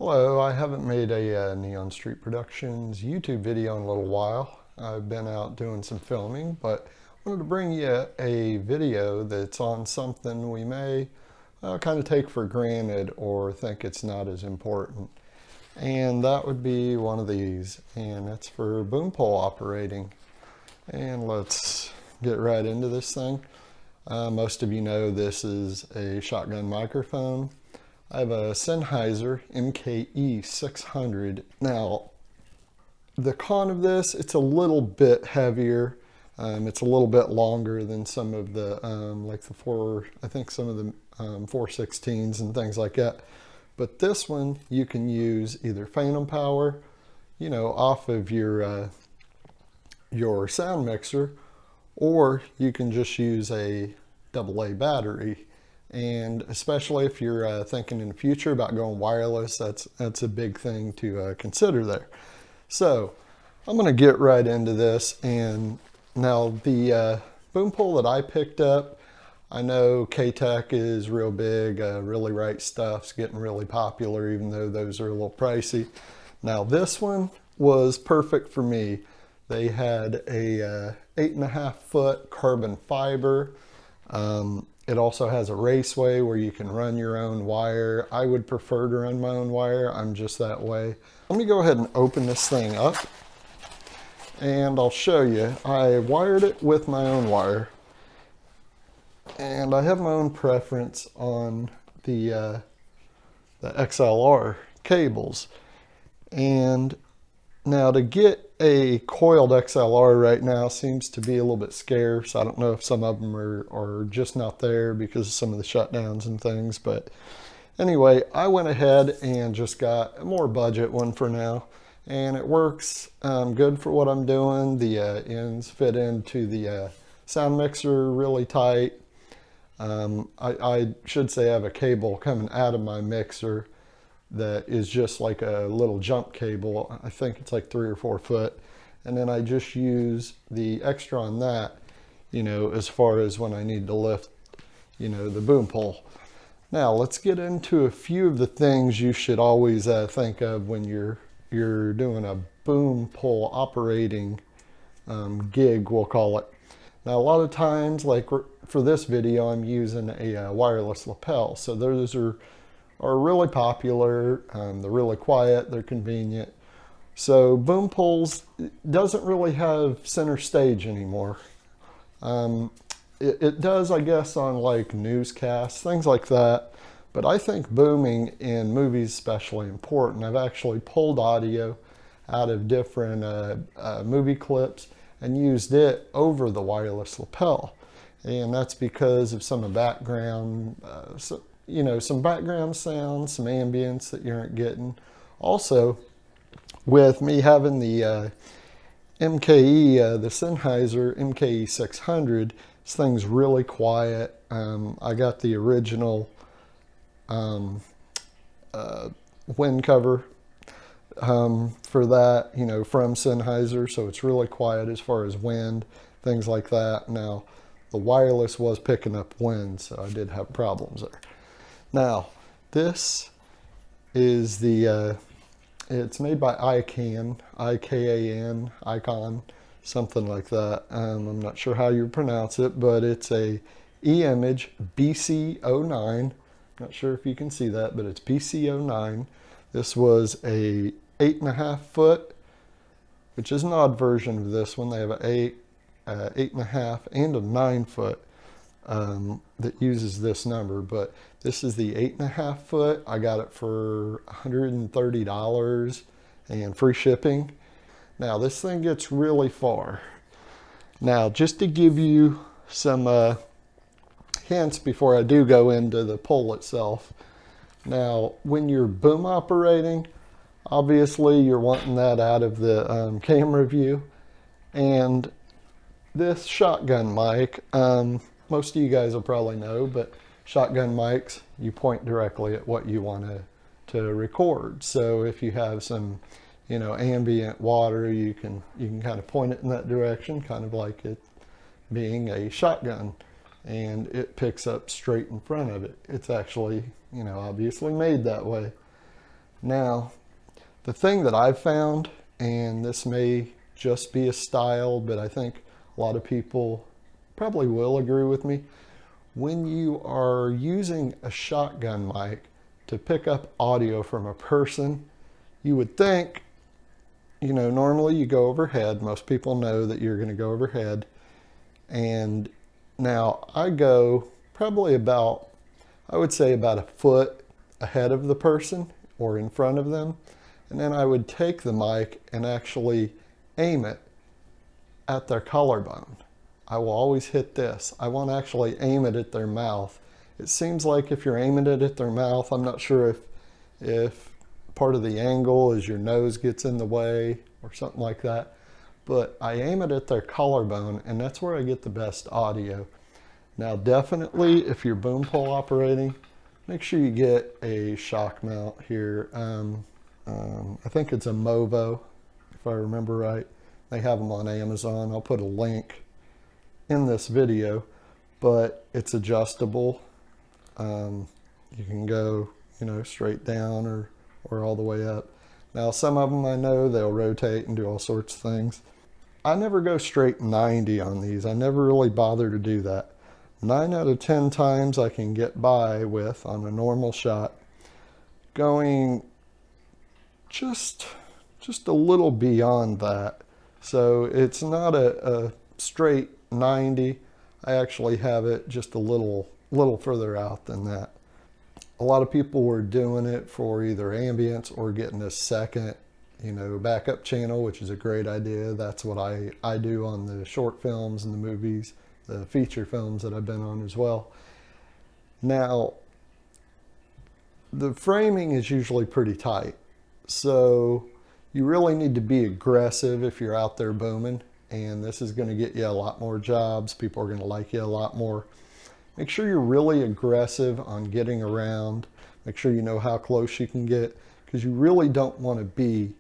Hello, I haven't made a Neon Street Productions YouTube video in a little while. I've been out doing some filming, but I wanted to bring you a video that's on something we may kind of take for granted or think it's not as important. And that would be one of these, and it's for Boompole operating. And let's get right into this thing. Most of you know this is a shotgun microphone. I have a Sennheiser MKE 600. Now, the con of this, it's a little bit heavier. It's a little bit longer than some of the, I think some of the 416s and things like that. But this one, you can use either phantom power, off of your sound mixer, or you can just use a AA battery. And especially if you're thinking in the future about going wireless, that's a big thing to consider there. So I'm going to get right into this. And now the Boompole that I picked up, I know K-Tech is real big, Really Right Stuff's getting really popular, even though those are a little pricey. Now this one was perfect for me. They had a 8.5 foot carbon fiber. It also has a raceway where you can run your own wire. I would prefer to run my own wire. I'm just that way. Let me go ahead and open this thing up and I'll show you. I wired it with my own wire, and I have my own preference on the XLR cables. And now to get a coiled XLR right now seems to be a little bit scarce. I don't know if some of them are just not there because of some of the shutdowns and things. But anyway, I went ahead and just got a more budget one for now. And it works good for what I'm doing. The ends fit into the sound mixer really tight. I should say I have a cable coming out of my mixer that is just like a little jump cable. I think it's like 3 or 4 foot. And then I just use the extra on that, as far as when I need to lift, the Boompole. Now let's get into a few of the things you should always think of when you're doing a Boompole operating gig, we'll call it. Now a lot of times, like for this video, I'm using a wireless lapel. So those are really popular. They're really quiet, they're convenient. So Boompoles doesn't really have center stage anymore. It does, I guess, on like newscasts, things like that. But I think booming in movies is especially important. I've actually pulled audio out of different movie clips and used it over the wireless lapel. And that's because of some of the background, some background sounds, some ambience that you aren't getting. Also, with me having the MKE, the Sennheiser MKE 600, this thing's really quiet. I got the original wind cover for that, from Sennheiser, so it's really quiet as far as wind, things like that. Now, the wireless was picking up wind, so I did have problems there. Now, this is the, it's made by ICANN, I-K-A-N, Icon, something like that. I'm not sure how you pronounce it, but it's a E-Image BC09. Not sure if you can see that, but it's BC09. This was a 8.5 foot, which is an odd version of this one. They have an 8.5 and a 9 foot that uses this number, but this is the 8.5 foot. I got it for $130 and free shipping. Now this thing gets really far. Now just to give you some hints before I do go into the pole itself. Now when you're boom operating, obviously you're wanting that out of the camera view. And this shotgun mic, most of you guys will probably know, but shotgun mics, you point directly at what you want to record. So if you have some, ambient water, you can kind of point it in that direction, kind of like it being a shotgun, and it picks up straight in front of it. It's actually, obviously made that way. Now, the thing that I've found, and this may just be a style, but I think a lot of people probably will agree with me, when you are using a shotgun mic to pick up audio from a person, you would think, you know, normally you go overhead. Most people know that you're going to go overhead. And now I go probably about, I would say about a foot ahead of the person or in front of them. And then I would take the mic and actually aim it at their collarbone. I will always hit this. I won't actually aim it at their mouth. It seems like if you're aiming it at their mouth, I'm not sure if part of the angle is your nose gets in the way or something like that, but I aim it at their collarbone, and that's where I get the best audio. Now, definitely, if you're Boompole operating, make sure you get a shock mount here. I think it's a Movo, if I remember right. They have them on Amazon. I'll put a link in this video, but it's adjustable. You can go, you know, straight down or all the way up. Now, some of them I know they'll rotate and do all sorts of things. I never go straight 90 on these. I never really bother to do that. 9 out of 10 times I can get by with, on a normal shot, going just a little beyond that. So it's not a straight 90. I actually have it just a little further out than that. A lot of people were doing it for either ambience or getting a second, you know, backup channel, which is a great idea. That's what I do on the short films and the movies, the feature films that I've been on as well. Now, the framing is usually pretty tight, so you really need to be aggressive if you're out there booming, and this is going to get you a lot more jobs. People are going to like you a lot more. Make sure you're really aggressive on getting around. Make sure you know how close you can get, because you really don't want to be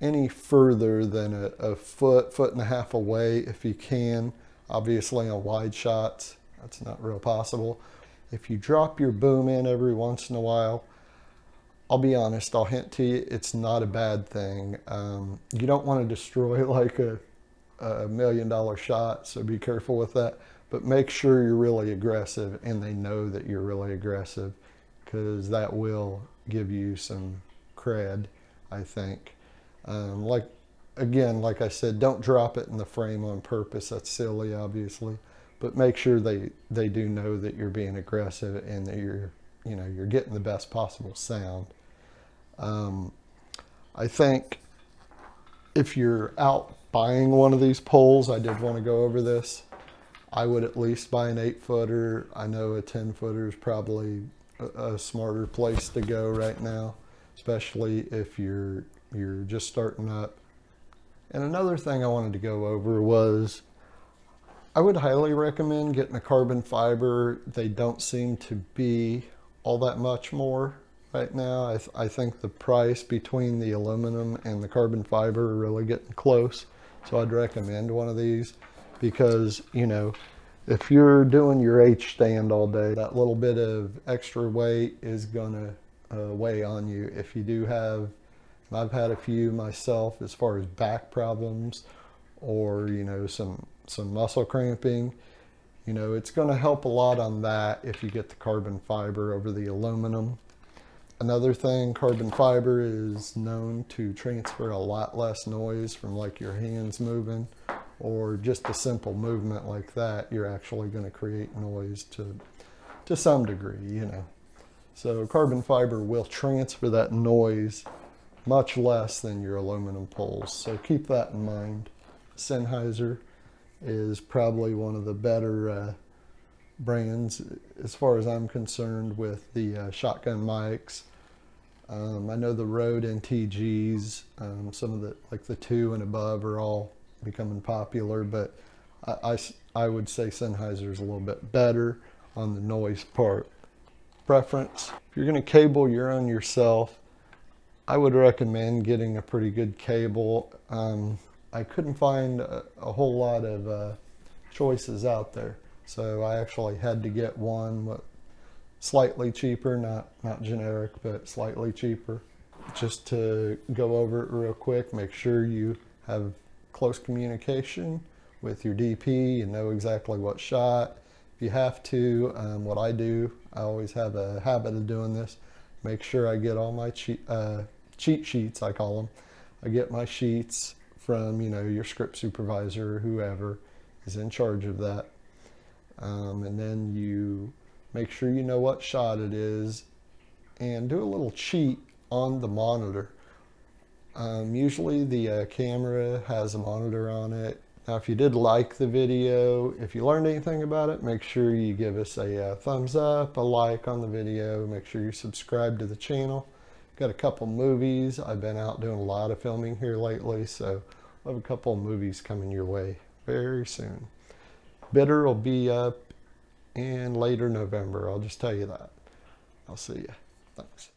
any further than a foot and a half away if you can. Obviously on wide shots, that's not real possible. If you drop your boom in every once in a while, I'll be honest, I'll hint to you, it's not a bad thing. You don't want to destroy like a $1 million shot, so be careful with that. But make sure you're really aggressive and they know that you're really aggressive, because that will give you some cred, I think. Like I said, don't drop it in the frame on purpose. That's silly, obviously. But make sure they do know that you're being aggressive and that you're getting the best possible sound. I think if you're out buying one of these poles, I did want to go over this. I would at least buy an 8-footer. I know a 10-footer is probably a smarter place to go right now, especially if you're just starting up. And another thing I wanted to go over was I would highly recommend getting a carbon fiber. They don't seem to be all that much more right now. I think the price between the aluminum and the carbon fiber are really getting close. So I'd recommend one of these, because, you know, if you're doing your H stand all day, that little bit of extra weight is gonna weigh on you. If you do have, I've had a few myself as far as back problems or, you know, some muscle cramping, you know, it's gonna help a lot on that if you get the carbon fiber over the aluminum. Another thing, carbon fiber is known to transfer a lot less noise from like your hands moving or just a simple movement like that. You're actually going to create noise to some degree, you know. So carbon fiber will transfer that noise much less than your aluminum poles. So keep that in mind. Sennheiser is probably one of the better brands as far as I'm concerned with the shotgun mics. I know the Rode NTGs, some of the 2 and above are all becoming popular, but I would say Sennheiser is a little bit better on the noise part. Preference, if you're going to cable your own yourself, I would recommend getting a pretty good cable. I couldn't find a whole lot of choices out there, so I actually had to get one slightly cheaper, not generic, but slightly cheaper. just to go over it real quick, make sure you have close communication with your DP and know exactly what shot. If you have to, what I do, I always have a habit of doing this, make sure I get all my cheat sheets, I call them. I get my sheets from, your script supervisor or whoever is in charge of that. And then you make sure you know what shot it is and do a little cheat on the monitor. Usually the camera has a monitor on it. Now, if you did like the video, if you learned anything about it, make sure you give us a thumbs up, a like on the video. Make sure you subscribe to the channel. Got a couple movies. I've been out doing a lot of filming here lately, so I'll have a couple of movies coming your way very soon. Bitter will be up in later November. I'll just tell you that. I'll see you. Thanks.